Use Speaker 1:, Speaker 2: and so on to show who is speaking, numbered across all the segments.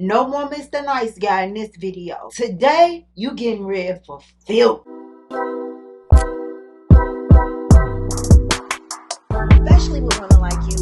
Speaker 1: No more Mr. Nice Guy in this video. Today, you getting ready for filth. Especially with women like you.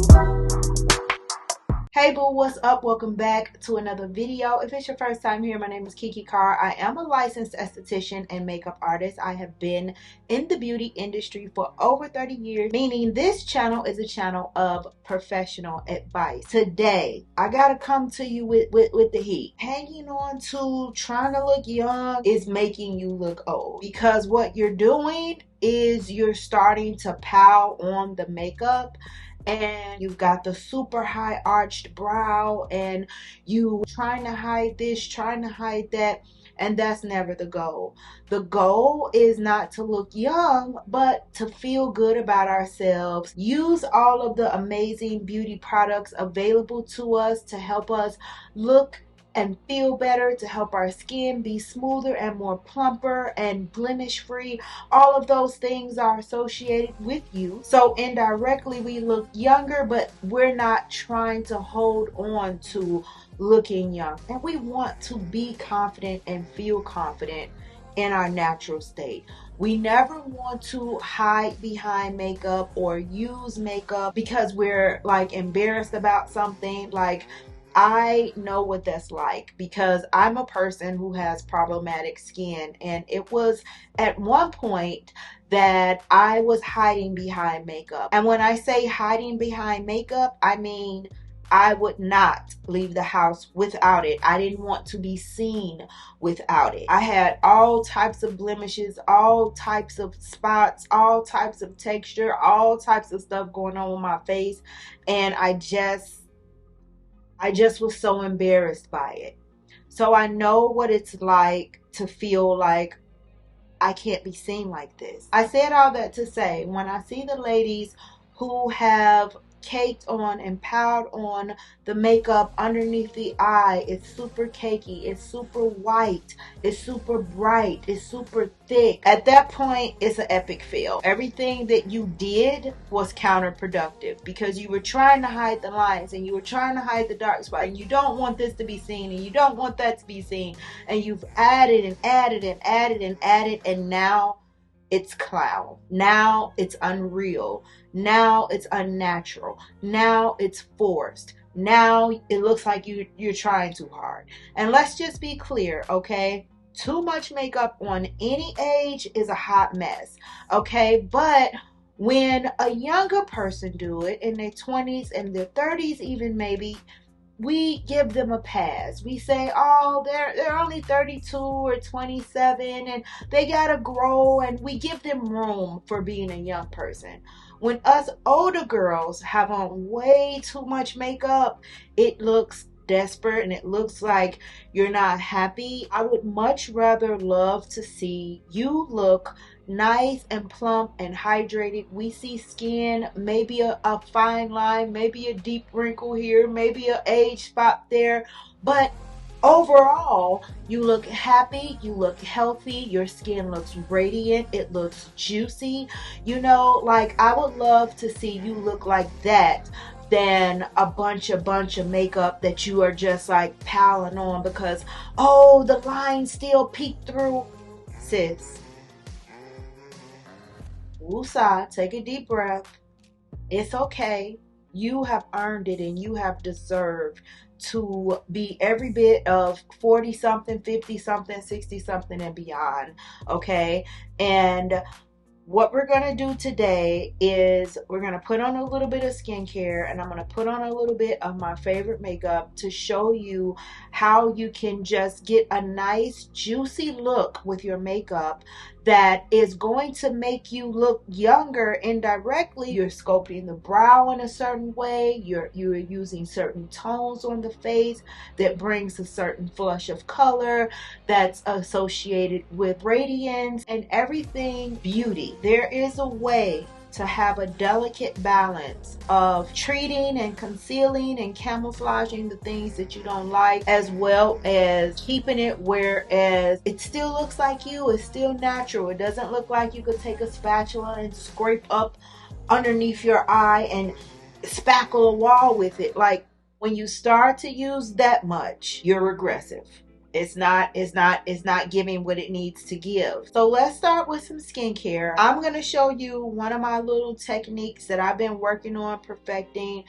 Speaker 1: Hey boo, what's up? Welcome back to another video. If it's your first time here, my name is KiKi Carr. I am a licensed esthetician and makeup artist. I have been in the beauty industry for over 30 years, meaning this channel is a channel of professional advice. Today, I gotta come to you with the heat. Hanging on to trying to look young is making you look old, because what you're doing is you're starting to pile on the makeup, and you've got the super high arched brow, and you trying to hide this, trying to hide that, and that's never the goal. The goal is not to look young, but to feel good about ourselves. Use all of the amazing beauty products available to us to help us look and feel better, to help our skin be smoother and more plumper and blemish free. All of those things are associated with you, so indirectly we look younger, but we're not trying to hold on to looking young. And we want to be confident and feel confident in our natural state. We never want to hide behind makeup or use makeup because we're like embarrassed about something. Like, I know what that's like, because I'm a person who has problematic skin, and it was at one point that I was hiding behind makeup. And when I say hiding behind makeup, I mean I would not leave the house without it. I didn't want to be seen without it. I had all types of blemishes, all types of spots, all types of texture, all types of stuff going on with my face, and I just was so embarrassed by it. So I know what it's like to feel like I can't be seen like this. I said all that to say, when I see the ladies who have caked on and piled on the makeup underneath the eye, it's super cakey, it's super white, it's super bright, it's super thick. At that point, it's an epic fail. Everything that you did was counterproductive, because you were trying to hide the lines, and you were trying to hide the dark spot, and you don't want this to be seen, and you don't want that to be seen, and you've added and added and added and added, and now it's clown. Now it's unreal. Now it's unnatural. Now it's forced. Now it looks like you're trying too hard. And let's just be clear, okay? Too much makeup on any age is a hot mess, okay? But when a younger person do it in their 20s and their 30s even, maybe, we give them a pass. We say, oh, they're only 32 or 27 and they gotta grow, and we give them room for being a young person. When us older girls have on way too much makeup, it looks desperate and it looks like you're not happy. I would much rather love to see you look nice and plump and hydrated. We see skin, maybe a fine line, maybe a deep wrinkle here, maybe an age spot there, but overall you look happy, you look healthy, your skin looks radiant, it looks juicy. You know, like, I would love to see you look like that than a bunch of makeup that you are just like piling on because, oh, the lines still peek through. Sis, woosah, take a deep breath. It's okay. You have earned it, and you have deserved to be every bit of 40 something, 50 something, 60 something and beyond, okay? And what we're going to do today is we're going to put on a little bit of skincare, and I'm going to put on a little bit of my favorite makeup to show you how you can just get a nice juicy look with your makeup that is going to make you look younger indirectly. You're sculpting the brow in a certain way. You're using certain tones on the face that brings a certain flush of color that's associated with radiance and everything beauty. There is a way to have a delicate balance of treating and concealing and camouflaging the things that you don't like, as well as keeping it whereas it still looks like you, it's still natural. It doesn't look like you could take a spatula and scrape up underneath your eye and spackle a wall with it. Like, When you start to use that much, you're regressive. It's not giving what it needs to give. So let's start with some skincare. I'm going to show you one of my little techniques that I've been working on perfecting,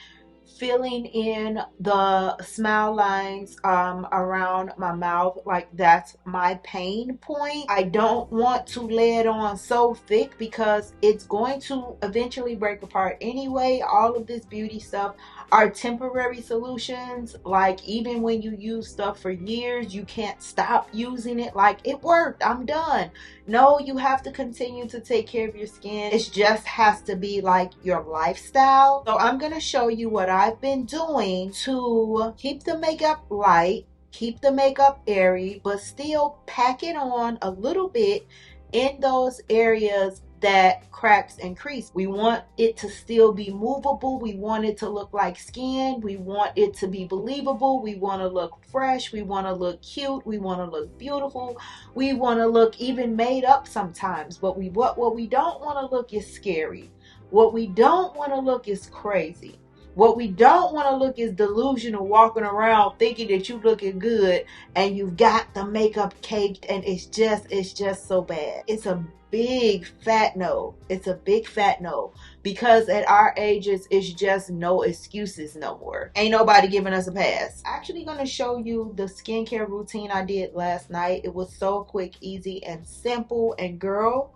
Speaker 1: filling in the smile lines around my mouth. Like, that's my pain point. I don't want to lay it on so thick because it's going to eventually break apart anyway. All of this beauty stuff are temporary solutions. Like, even when you use stuff for years, you can't stop using it. Like, it worked, I'm done. No, you have to continue to take care of your skin. It just has to be like your lifestyle. So I'm going to show you what I've been doing to keep the makeup light, keep the makeup airy, but still pack it on a little bit in those areas that cracks and crease. We want it to still be movable. We want it to look like skin. We want it to be believable. We want to look fresh. We want to look cute. We want to look beautiful. We want to look even made up sometimes. But what we don't want to look is scary. What we don't want to look is crazy. What we don't want to look is delusional, walking around thinking that you looking good and you've got the makeup caked and it's just so bad. It's a big fat no. It's a big fat no, because at our ages it's just no excuses no more. Ain't nobody giving us a pass. Actually gonna show you the skincare routine I did last night. It was so quick, easy, and simple. And girl,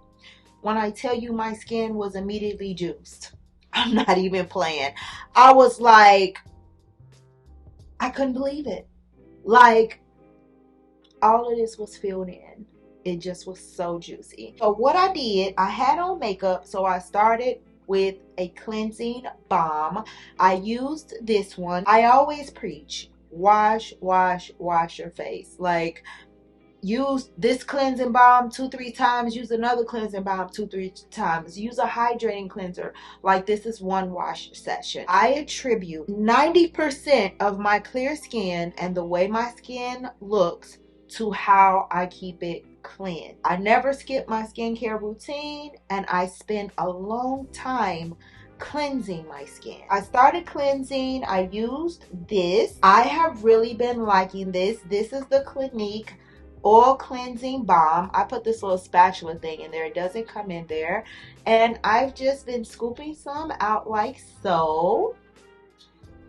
Speaker 1: when I tell you my skin was immediately juiced, I'm not even playing. I was like, I couldn't believe it. Like, all of this was filled in. It just was so juicy. So what I did, I had on makeup, so I started with a cleansing balm. I used this one. I always preach, wash your face. Like, use this cleansing balm 2-3 times, use another cleansing balm 2-3 times, use a hydrating cleanser. Like, this is one wash session. I attribute 90% of my clear skin and the way my skin looks to how I keep it clean. I never skip my skincare routine, and I spend a long time cleansing my skin. I started cleansing. I used this. I have really been liking this. This is the Clinique oil cleansing balm. I put this little spatula thing in there. It doesn't come in there. And I've just been scooping some out like so.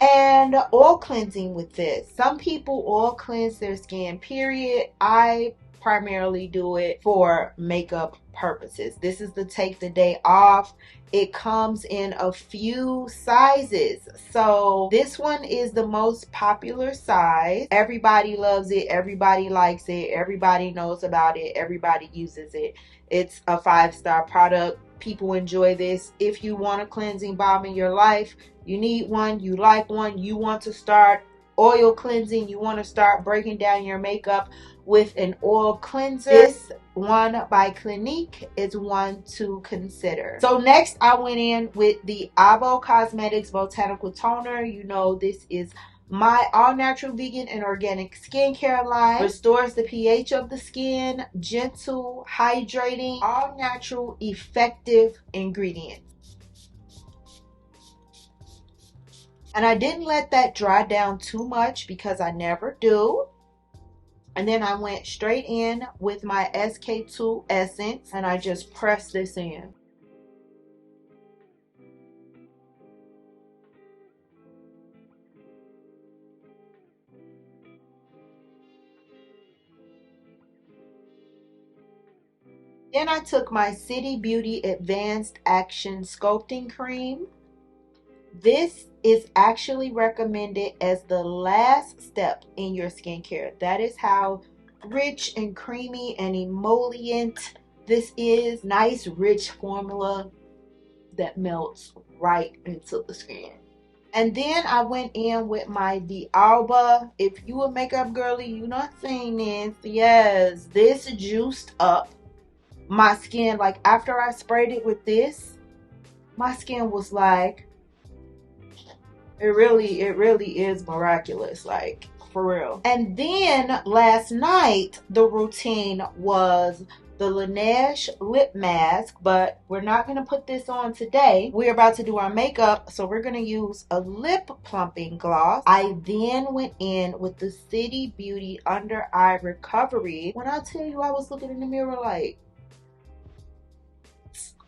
Speaker 1: And oil cleansing with this. Some people oil cleanse their skin, period. I primarily do it for makeup purposes. This is the take the day off. It comes in a few sizes. So this one is the most popular size. Everybody loves it. Everybody likes it. Everybody knows about it. Everybody uses it. It's a 5-star product. People enjoy this. If you want a cleansing balm in your life, you need one, you like one, you want to start oil cleansing, you want to start breaking down your makeup with an oil cleanser, this one by Clinique is one to consider. So next I went in with the Avo Cosmetics Botanical Toner. You know, this is my all-natural vegan and organic skincare line. Restores the pH of the skin, gentle, hydrating, all-natural, effective ingredients. And I didn't let that dry down too much because I never do. And then I went straight in with my SK2 Essence and I just pressed this in. Then I took my City Beauty Advanced Action Sculpting Cream. This is actually recommended as the last step in your skincare. That is how rich and creamy and emollient this is. Nice, rich formula that melts right into the skin. And then I went in with my D'Alba. If you a makeup girly, you not saying this. Yes, this juiced up my skin. Like, after I sprayed it with this, my skin was like, it really is miraculous, like, for real. And then last night the routine was the Laneige lip mask, but we're not going to put this on today. We're about to do our makeup, so we're going to use a lip plumping gloss. I then went in with the City Beauty Under Eye Recovery. When I tell you I was looking in the mirror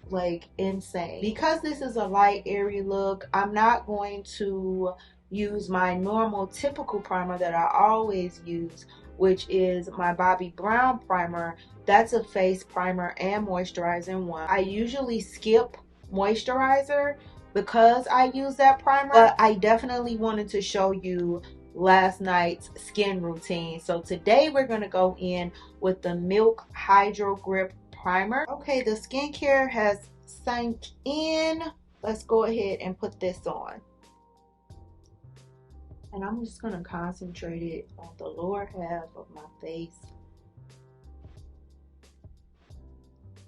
Speaker 1: like insane. Because this is a light airy look, I'm not going to use my normal typical primer that I always use, which is my Bobbi Brown primer. That's a face primer and moisturizer in one. I usually skip moisturizer because I use that primer, but I definitely wanted to show you last night's skin routine. So today we're going to go in with the Milk Hydro Grip primer. Okay, the skincare has sank in. Let's go ahead and put this on. And I'm just going to concentrate it on the lower half of my face.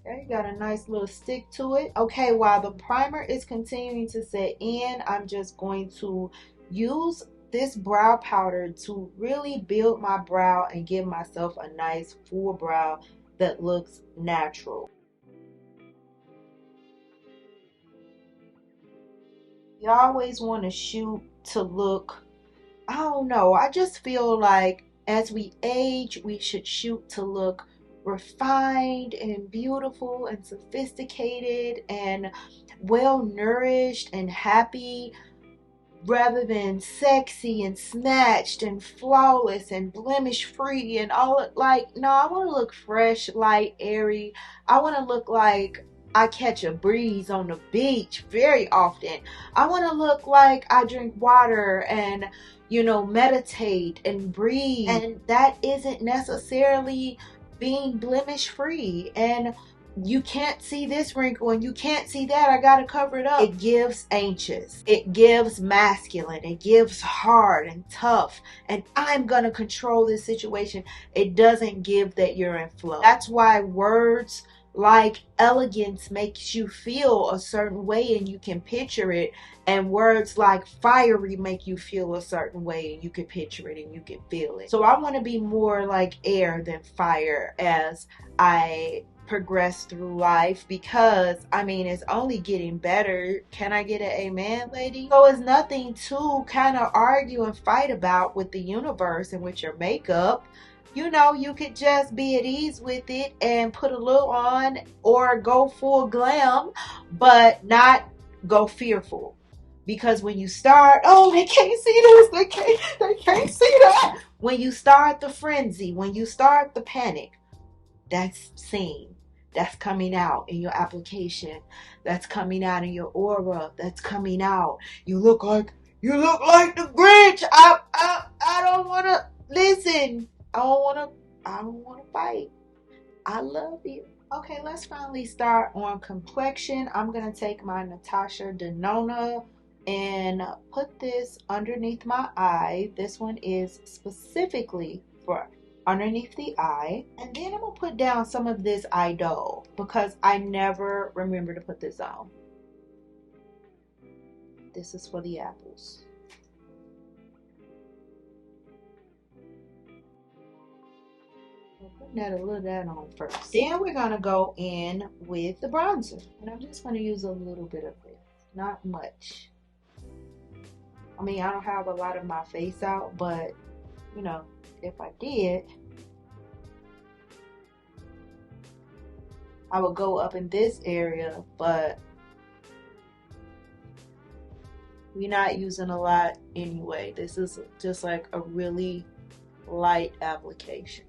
Speaker 1: Okay, got a nice little stick to it. Okay, while the primer is continuing to set in, I'm just going to use this brow powder to really build my brow and give myself a nice full brow that looks natural. You always want to shoot to look, I don't know, I just feel like as we age, we should shoot to look refined and beautiful and sophisticated and well nourished and happy, rather than sexy and snatched and flawless and blemish free and all. Like, no, I want to look fresh, light, airy. I want to look like I catch a breeze on the beach very often. I want to look like I drink water and, you know, meditate and breathe. And that isn't necessarily being blemish free. And you can't see this wrinkle and you can't see that, I gotta cover it up. It gives anxious, it gives masculine, it gives hard and tough, and I'm gonna control this situation. It doesn't give that you're in flow. That's why words like elegance makes you feel a certain way and you can picture it, and words like fiery make you feel a certain way and you can picture it and you can feel it. So I want to be more like air than fire as I progress through life, because I mean, it's only getting better. Can I get an amen, lady? So it's nothing to kind of argue and fight about with the universe and with your makeup. You know, you could just be at ease with it and put a little on or go full glam, but not go fearful. Because when you start, oh, they can't see this, they can't see that. When you start the frenzy, when you start the panic, that's seen. That's coming out in your application. That's coming out in your aura. That's coming out. You look like the Grinch. I don't wanna listen. I don't wanna fight. I love you. Okay, let's finally start on complexion. I'm gonna take my Natasha Denona and put this underneath my eye. This one is specifically for underneath the eye. And then I'm gonna put down some of this eye dough because I never remember to put this on. This is for the apples. Putting that a little of that on first. Then we're gonna go in with the bronzer, and I'm just gonna use a little bit of it, not much. I mean, I don't have a lot of my face out, but you know, if I did, I would go up in this area, but we're not using a lot anyway. This is just like a really light application,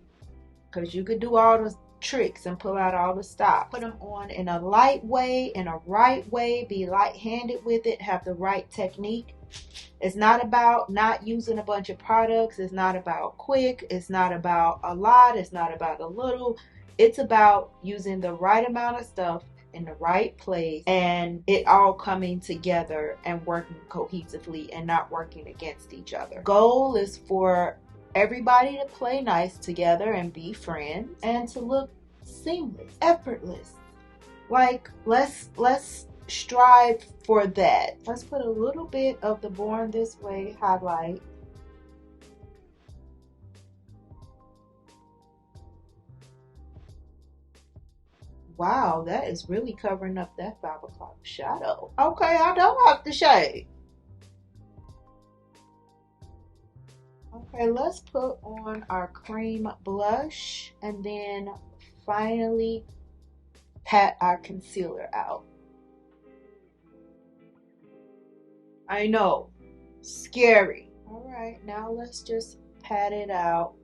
Speaker 1: because you could do all the tricks and pull out all the stops. Put them on in a light way, in a right way, be light-handed with it, have the right technique. It's not about not using a bunch of products. It's not about quick. It's not about a lot. It's not about a little. It's about using the right amount of stuff in the right place and it all coming together and working cohesively and not working against each other. Goal is for everybody to play nice together and be friends and to look seamless, effortless. Like, let's strive for that. Let's put a little bit of the Born This Way highlight. Wow, that is really covering up that 5 o'clock shadow. Okay, I don't have to shade. Okay, let's put on our cream blush and then finally pat our concealer out. I know, scary. All right, now let's just pat it out.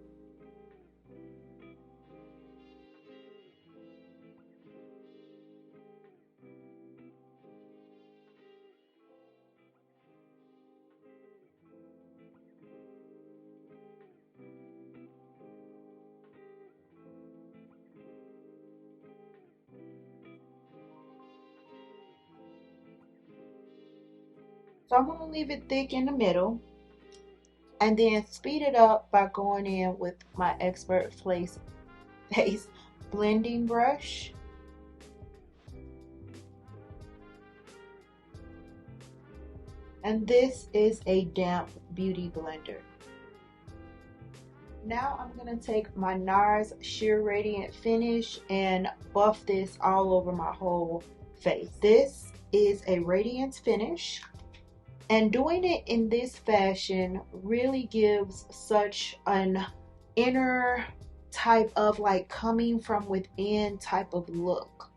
Speaker 1: So I'm going to leave it thick in the middle and then speed it up by going in with my Expert face blending brush. And this is a damp beauty blender. Now I'm going to take my NARS Sheer Radiant Finish and buff this all over my whole face. This is a radiance finish. And doing it in this fashion really gives such an inner type of like coming from within type of look.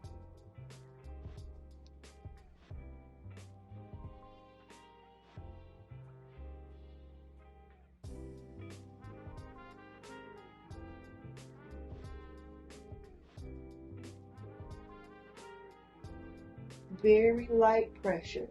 Speaker 1: Very light pressure.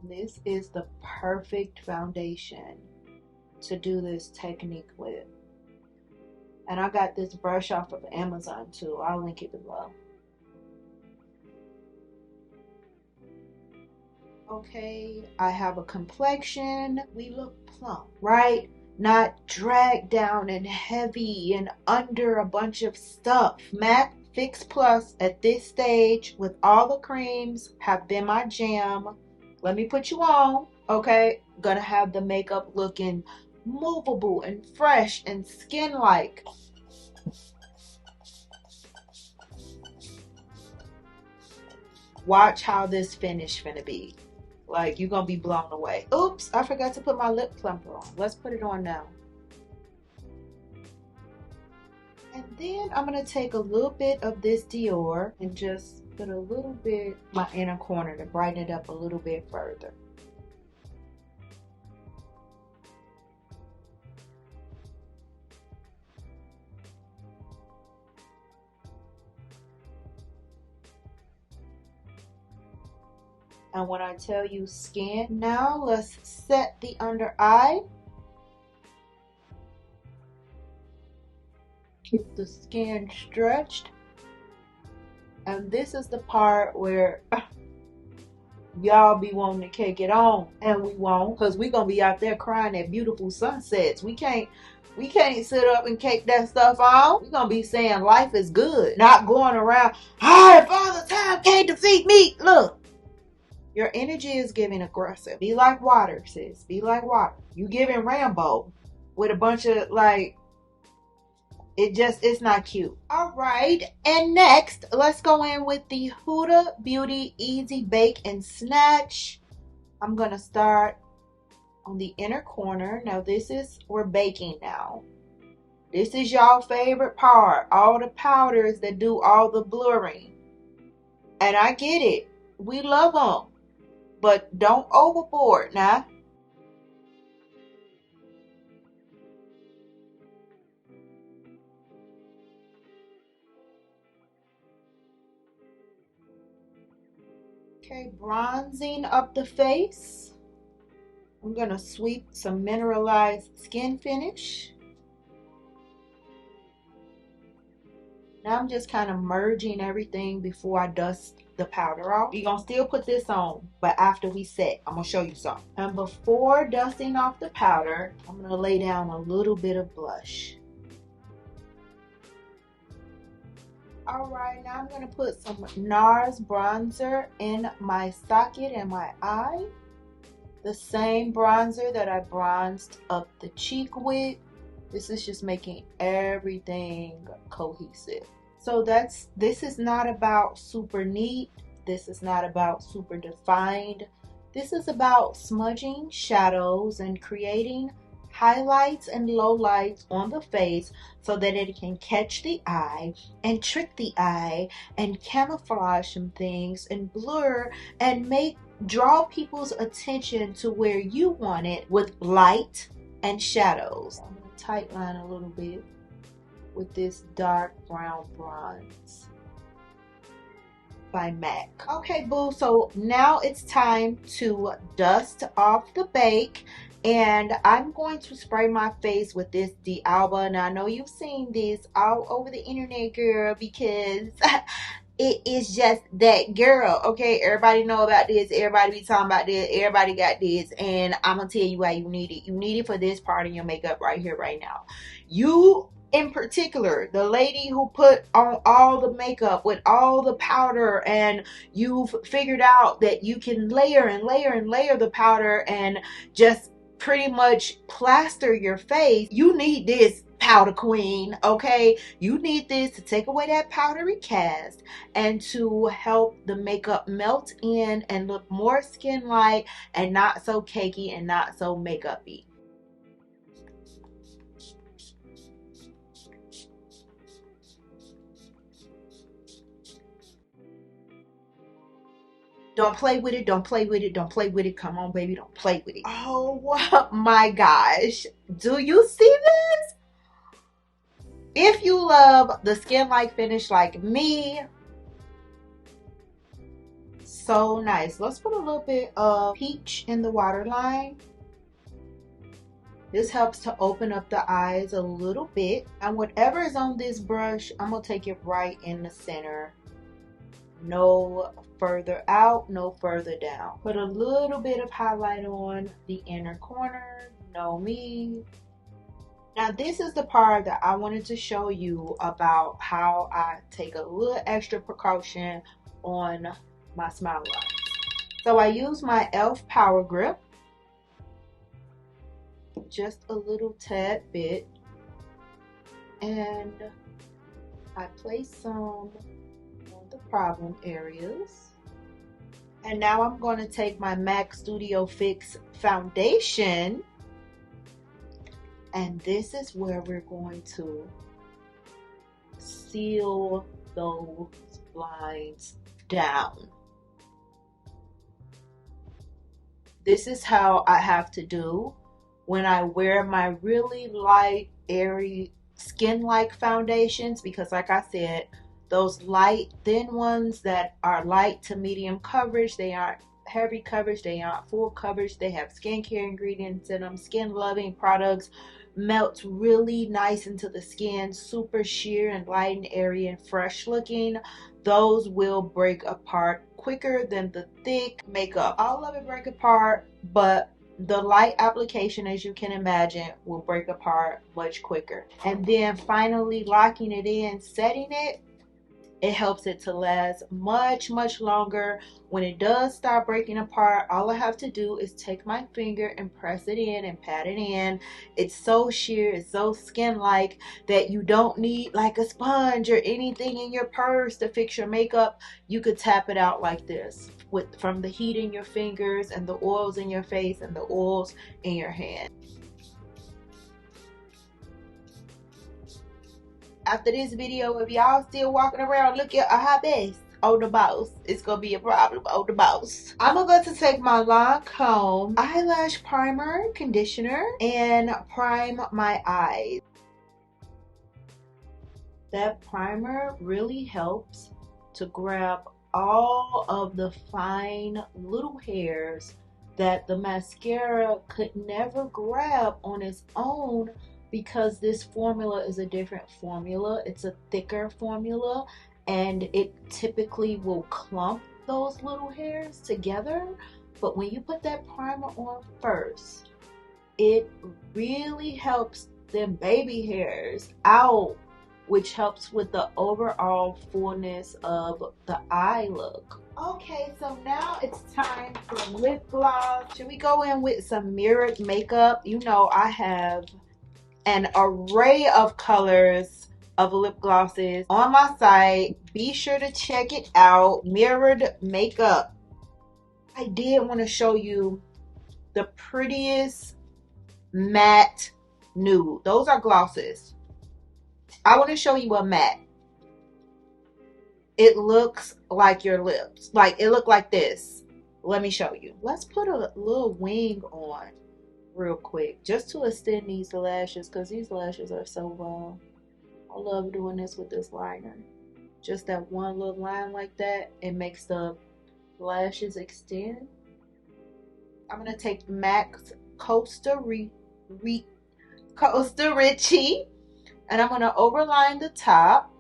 Speaker 1: This is the perfect foundation to do this technique with. And I got this brush off of Amazon too. I'll link it below. Okay, I have a complexion. We look plump, right? Not dragged down and heavy and under a bunch of stuff. Matte Fix Plus at this stage with all the creams have been my jam. Let me put you on, okay? Gonna have the makeup looking movable and fresh and skin-like. Watch how this finish finna be. Like, you're gonna be blown away. Oops, I forgot to put my lip plumper on. Let's put it on now. And then I'm gonna take a little bit of this Dior and just put a little bit my inner corner to brighten it up a little bit further. And when I tell you skin, now let's set the under eye. Keep the skin stretched. And this is the part where y'all be wanting to cake it on, and we won't, because we gonna be out there crying at beautiful sunsets. We can't sit up and cake that stuff on. We gonna be saying life is good, not going around, "Hi, Father Time can't defeat me." Look, your energy is giving aggressive. Be like water, sis. Be like water. You giving Rambo with a bunch of like, it's not cute. All right, and next, let's go in with the Huda Beauty Easy Bake and Snatch. I'm gonna start on the inner corner. Now we're baking now. This is y'all favorite part. All the powders that do all the blurring. And I get it. We love them. But don't overboard now. Okay, bronzing up the face. I'm going to sweep some mineralized skin finish. Now I'm just kind of merging everything before I dust the powder off. You're gonna still put this on, but after we set, I'm gonna show you something. And before dusting off the powder, I'm gonna lay down a little bit of blush. Alright, now I'm gonna put some NARS bronzer in my socket and my eye. The same bronzer that I bronzed up the cheek with. This is just making everything cohesive. So this is not about super neat. This is not about super defined. This is about smudging shadows and creating highlights and lowlights on the face so that it can catch the eye and trick the eye and camouflage some things and blur and draw people's attention to where you want it with light and shadows. I'm going to tightline a little bit with this dark brown bronze by MAC. Okay, boo, so now it's time to dust off the bake, and I'm going to spray my face with this D'Alba. Now I know you've seen this all over the internet, girl, because it is just that girl. Okay, everybody know about this, everybody be talking about this, everybody got this, and I'm gonna tell you why you need it. You need it for this part of your makeup right here, right now. You in particular, the lady who put on all the makeup with all the powder, and you've figured out that you can layer and layer and layer the powder and just pretty much plaster your face. You need this, powder queen, okay? You need this to take away that powdery cast and to help the makeup melt in and look more skin-like and not so cakey and not so makeup-y. Don't play with it, don't play with it, don't play with it. Come on, baby, don't play with it. Oh my gosh. Do you see this? If you love the skin-like finish like me, so nice. Let's put a little bit of peach in the waterline. This helps to open up the eyes a little bit. And whatever is on this brush, I'm going to take it right in the center. No further out, no further down. Put a little bit of highlight on the inner corner. Know me. Now this is the part that I wanted to show you about how I take a little extra precaution on my smile lines. So I use my e.l.f. Power Grip. Just a little tad bit. And I place some the problem areas. And now I'm going to take my MAC Studio Fix foundation, and this is where we're going to seal those lines down. This is how I have to do when I wear my really light, airy, skin-like foundations, because like I said, those light, thin ones that are light to medium coverage, they aren't heavy coverage, they aren't full coverage, they have skincare ingredients in them, skin loving products, melt really nice into the skin, super sheer and light and airy and fresh looking. Those will break apart quicker than the thick makeup. All of it break apart, but the light application, as you can imagine, will break apart much quicker. And then finally locking it in, setting it, it helps it to last much, much longer. When it does start breaking apart, all I have to do is take my finger and press it in and pat it in. It's so sheer, it's so skin-like that you don't need like a sponge or anything in your purse to fix your makeup. You could tap it out like this from the heat in your fingers and the oils in your face and the oils in your hand. After this video, if y'all still walking around looking a hot mess on the boss, it's gonna be a problem on the boss. I'm going to take my Lancome eyelash primer, conditioner, and prime my eyes. That primer really helps to grab all of the fine little hairs that the mascara could never grab on its own because this formula is a different formula. It's a thicker formula, and it typically will clump those little hairs together. But when you put that primer on first, it really helps them baby hairs out, which helps with the overall fullness of the eye look. Okay, so now it's time for lip gloss. Should we go in with some mirrored makeup? You know, I have an array of colors of lip glosses on my site. Be sure to check it out. Mirrored makeup. I did want to show you the prettiest matte nude. Those are glosses. I want to show you a matte. It looks like your lips. Like, it looked like this. Let me show you. Let's put a little wing on real quick, just to extend these lashes, because these lashes are so long. I love doing this with this liner. Just that one little line like that, it makes the lashes extend. I'm going to take MAC's Costa Ricci, and I'm going to overline the top.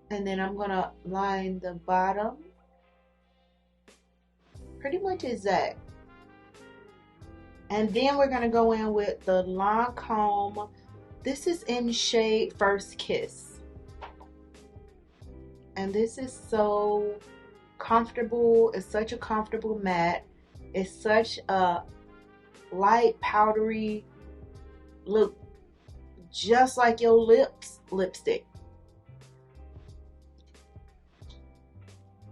Speaker 1: And then I'm going to line the bottom. Pretty much exact. And then we're going to go in with the Lancome. This is in shade First Kiss. And this is so comfortable. It's such a comfortable matte. It's such a light powdery look, just like your lips lipstick.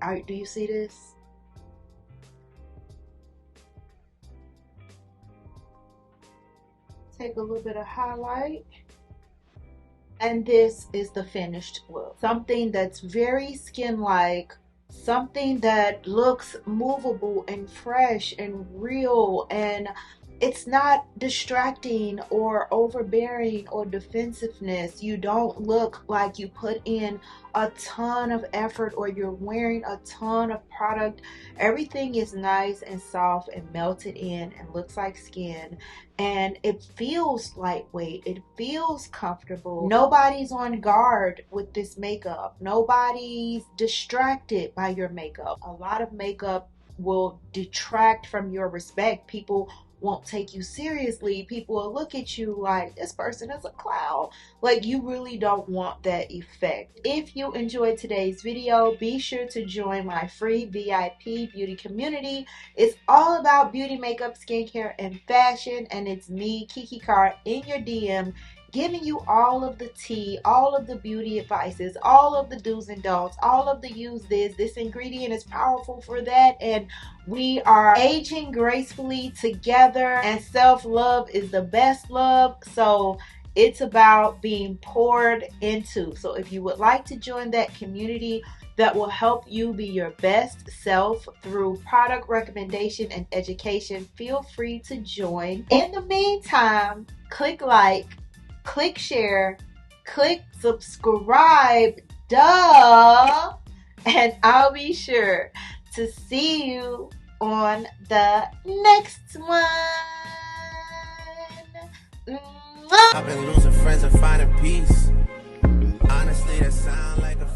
Speaker 1: Alright, do you see this? Take a little bit of highlight. And this is the finished look. Something that's very skin-like. Something that looks movable and fresh and real, and it's not distracting or overbearing or defensiveness. You don't look like you put in a ton of effort or you're wearing a ton of product. Everything is nice and soft and melted in and looks like skin, and it feels lightweight. It feels comfortable. Nobody's on guard with this makeup. Nobody's distracted by your makeup. A lot of makeup will detract from your respect. People won't take you seriously. People will look at you like, this person is a clown. Like, you really don't want that effect. If you enjoyed today's video, be sure to join my free VIP beauty community. It's all about beauty, makeup, skincare, and fashion, and it's me, KiKi Carr, in your DM, giving you all of the tea, all of the beauty advices, all of the do's and don'ts, all of the use this ingredient is powerful for that, and we are aging gracefully together, and self-love is the best love. So it's about being poured into. So if you would like to join that community that will help you be your best self through product recommendation and education, feel free to join. In the meantime, click like, click share, click subscribe, duh, and I'll be sure to see you on the next one. Mwah.
Speaker 2: I've been losing friends and finding peace. Honestly, that sound like a